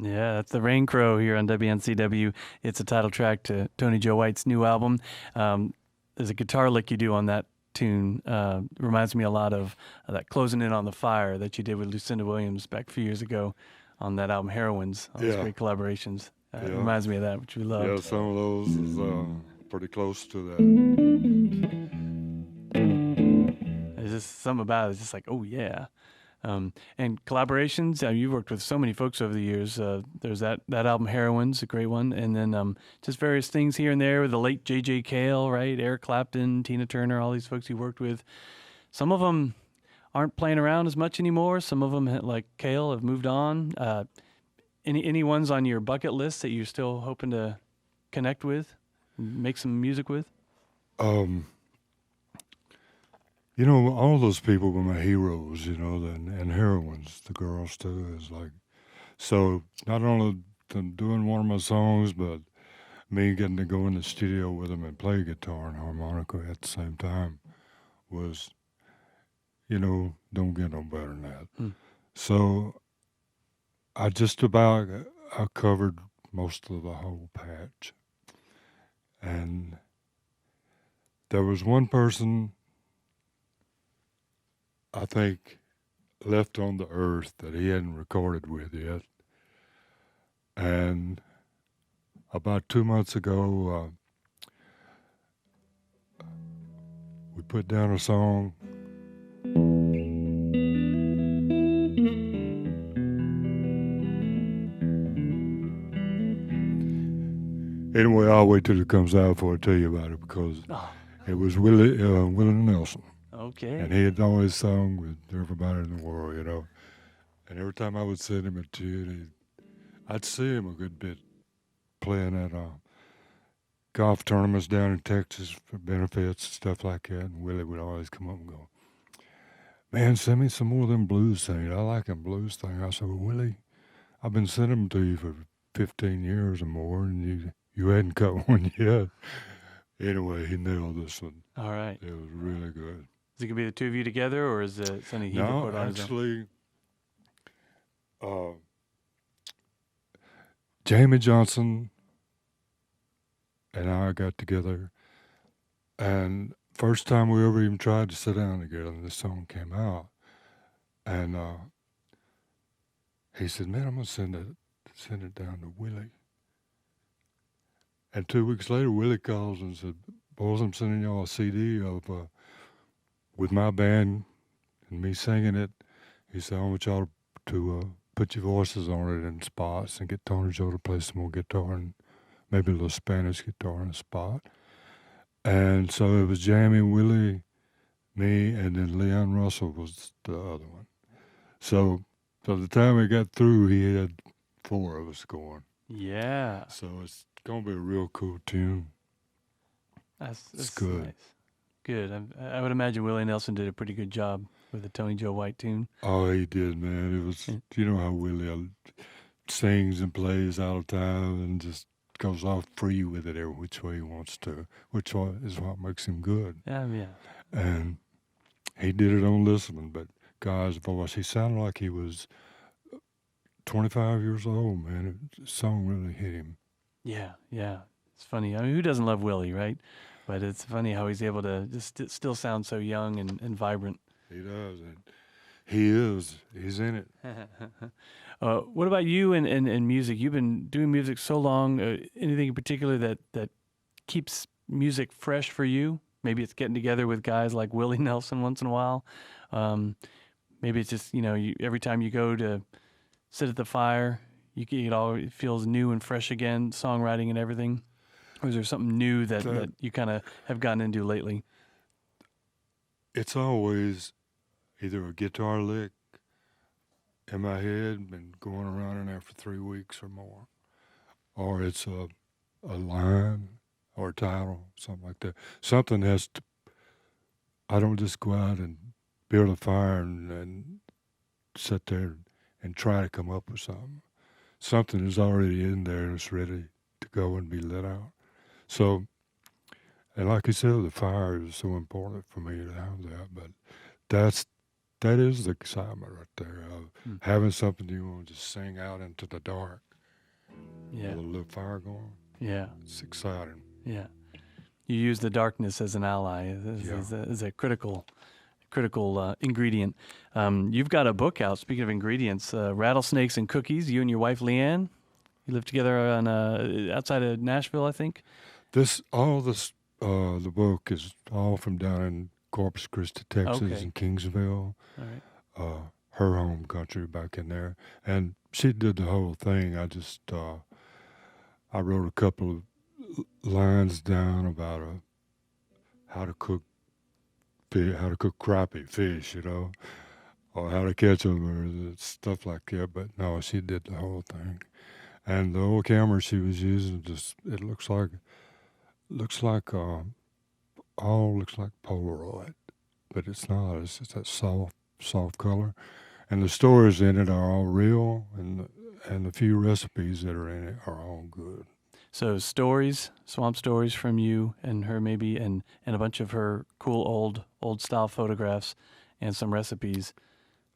Yeah, that's the Raincrow here on WNCW. It's a title track to Tony Joe White's new album. There's a guitar lick you do on that tune. Reminds me a lot of that Closing In on the Fire that you did with Lucinda Williams back a few years ago on that album Heroines. All those Yeah, great collaborations. It yeah, reminds me of that, which we yeah. loved. Some of those is pretty close to that. There's just something about it. It's just like, oh yeah. And collaborations, you've worked with so many folks over the years. There's that album, Heroines, a great one. And then just various things here and there with the late J.J. Cale, right? Eric Clapton, Tina Turner, all these folks you worked with. Some of them aren't playing around as much anymore. Some of them, like Cale, have moved on. Any ones on your bucket list that you're still hoping to connect with, make some music with? Um, you know, all those people were my heroes. You know, and heroines, the girls too. Is like so. Not only them doing one of my songs, but me getting to go in the studio with them and play guitar and harmonica at the same time was, don't get no better than that. Hmm. So I covered most of the whole patch, and there was one person I think left on the earth that he hadn't recorded with yet, and about 2 months ago we put down a song. Anyway, I'll wait till it comes out before I tell you about it because it was Willie Nelson. Okay. And he had always sung with everybody in the world, And every time I would send him a tune, I'd see him a good bit playing at golf tournaments down in Texas for benefits and stuff like that. And Willie would always come up and go, "Man, send me some more of them blues things. I like them blues things." I said, "Well, Willie, I've been sending them to you for 15 years or more, and you hadn't cut one yet." Anyway, he nailed this one. All right. It was really good. Is it gonna be the two of you together, or is it something he No, recorded on his own? actually, Jamie Johnson and I got together, and first time we ever even tried to sit down together, and this song came out, and he said, "Man, I'm gonna send it down to Willie." And 2 weeks later, Willie calls and said, "Boys, I'm sending y'all a CD of with my band and me singing it." He said, "I want y'all to put your voices on it in spots and get Tony Joe to play some more guitar and maybe a little Spanish guitar in a spot." And so it was Jamie, Willie, me, and then Leon Russell was the other one. So by the time we got through, he had 4 of us going. Yeah. So it's going to be a real cool tune. That's good. Nice. Good. I would imagine Willie Nelson did a pretty good job with the Tony Joe White tune. Oh, he did, man. It was, you know how Willie sings and plays out of time and just goes off free with it every which way he wants to, which is what makes him good. Yeah. And he did it on listening, but God's voice, he sounded like he was 25 years old, man. The song really hit him. Yeah. It's funny. I mean, who doesn't love Willie, right? But it's funny how he's able to just still sound so young and vibrant. He does. He is. He's in it. What about you and music? You've been doing music so long. Anything in particular that keeps music fresh for you? Maybe it's getting together with guys like Willie Nelson once in a while. Maybe it's just, every time you go to sit at the fire, it feels new and fresh again, songwriting and everything. Or is there something new that you kind of have gotten into lately? It's always either a guitar lick in my head, been going around in there for 3 weeks or more, or it's a line or a title, something like that. Something has to, I don't just go out and build a fire and sit there and try to come up with something. Something is already in there and it's ready to go and be let out. So, and like you said, the fire is so important for me to have that, but that's that is the excitement right there of Hmm. having something you want to just sing out into the dark Yeah. with a little fire going. Yeah. It's exciting. Yeah. You use the darkness as an ally, as a critical ingredient. You've got a book out. Speaking of ingredients, Rattlesnakes and Cookies. You and your wife Leanne, you live together on outside of Nashville, I think. The book is all from down in Corpus Christi, Texas, Okay. and Kingsville, All right. her home country back in there. And she did the whole thing. I wrote a couple of lines down about how to cook crappie fish, or how to catch them or stuff like that. But no, she did the whole thing. And the old camera she was using, it looks like all looks like Polaroid, but it's not. It's just that soft color. And the stories in it are all real, and the few recipes that are in it are all good. So swamp stories from you and her maybe, and a bunch of her cool old style photographs, and some recipes.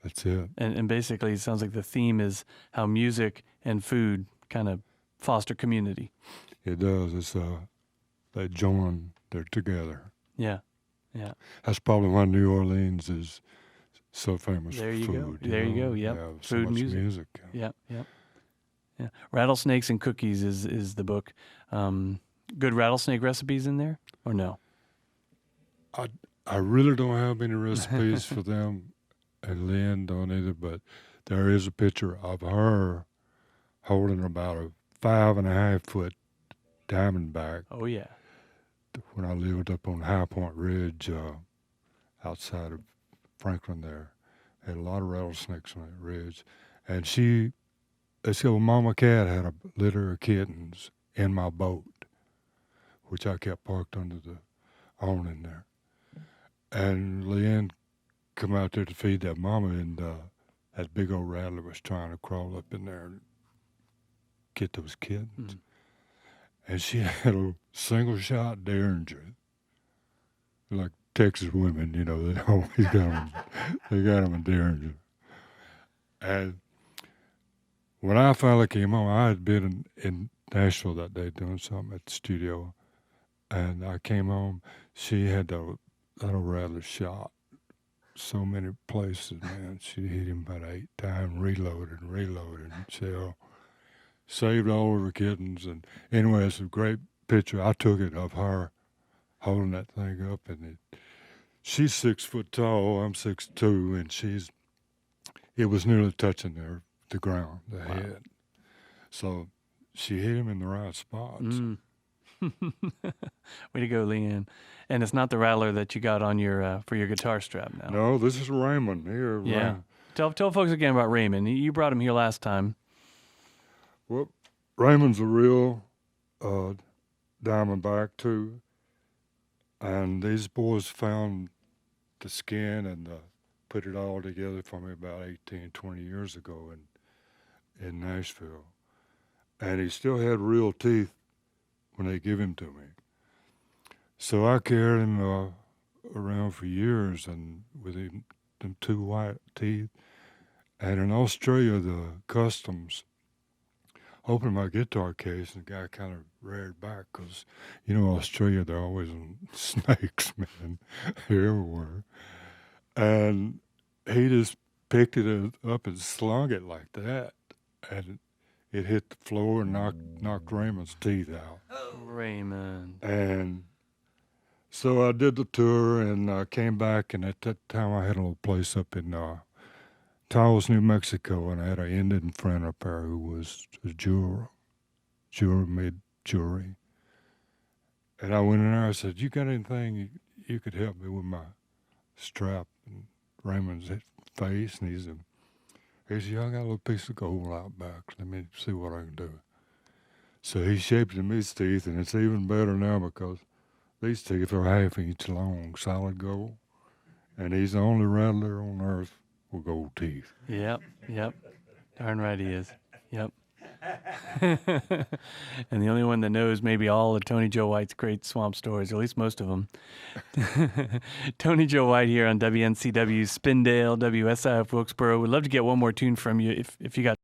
That's it. And basically, it sounds like the theme is how music and food kind of foster community. It does. It's they're together. Yeah, yeah. That's probably why New Orleans is so famous There for you food. go. There you go. Yep. Yeah, so Food, much music. Yeah. Yep. Yeah. Rattlesnakes and Cookies is the book. Good rattlesnake recipes in there, or no? I really don't have any recipes for them, and Lynn don't either, but there is a picture of her holding about a 5.5-foot diamondback Oh yeah. when I lived up on High Point Ridge outside of Franklin there. Had a lot of rattlesnakes on that ridge. And this old mama cat had a litter of kittens in my boat, which I kept parked under the awning there. And Leanne come out there to feed that mama, and that big old rattler was trying to crawl up in there and get those kittens. And she had a single shot Derringer, like Texas women, they always got them. They got them a Derringer. And when I finally came home, I had been in Nashville that day doing something at the studio, and I came home. She had that old rattler shot so many places, man. She hit him about 8 times, reloaded, and she saved all of her kittens. And anyway, it's a great picture. I took it of her holding that thing up, and she's 6 foot tall. I'm 6'2", and it was nearly touching the ground, the head. So she hit him in the right spots. Way to go, Leanne. And it's not the rattler that you got on your for your guitar strap now. No, this is Raymond here. Yeah. Tell folks again about Raymond. You brought him here last time. Well, Raymond's a real diamondback too, and these boys found the skin and put it all together for me about 18, 20 years ago in Nashville, and he still had real teeth when they give him to me. So I carried him around for years, and with them 2 white teeth. And in Australia, the customs opened my guitar case, and the guy kind of reared back because, Australia, they're always on snakes, man. They're everywhere. And he just picked it up and slung it like that. And it hit the floor and knocked Raymond's teeth out. Raymond. And so I did the tour, and I came back, and at that time I had a little place up in Taos, New Mexico, and I had an Indian friend up there who was a jeweler, made jewelry. And I went in there, I said, "You got anything you could help me with my strap?" And Raymond's face, and he said, "I got a little piece of gold out back. Let me see what I can do." So he shaped them his teeth, and it's even better now because these teeth are 1/2 inch long, solid gold. And he's the only rattler on earth with gold teeth. Yep. Darn right he is. Yep. And the only one that knows maybe all of Tony Joe White's great swamp stories, or at least most of them. Tony Joe White here on WNCW Spindale, WSIF Wilkesboro. We'd love to get one more tune from you if you got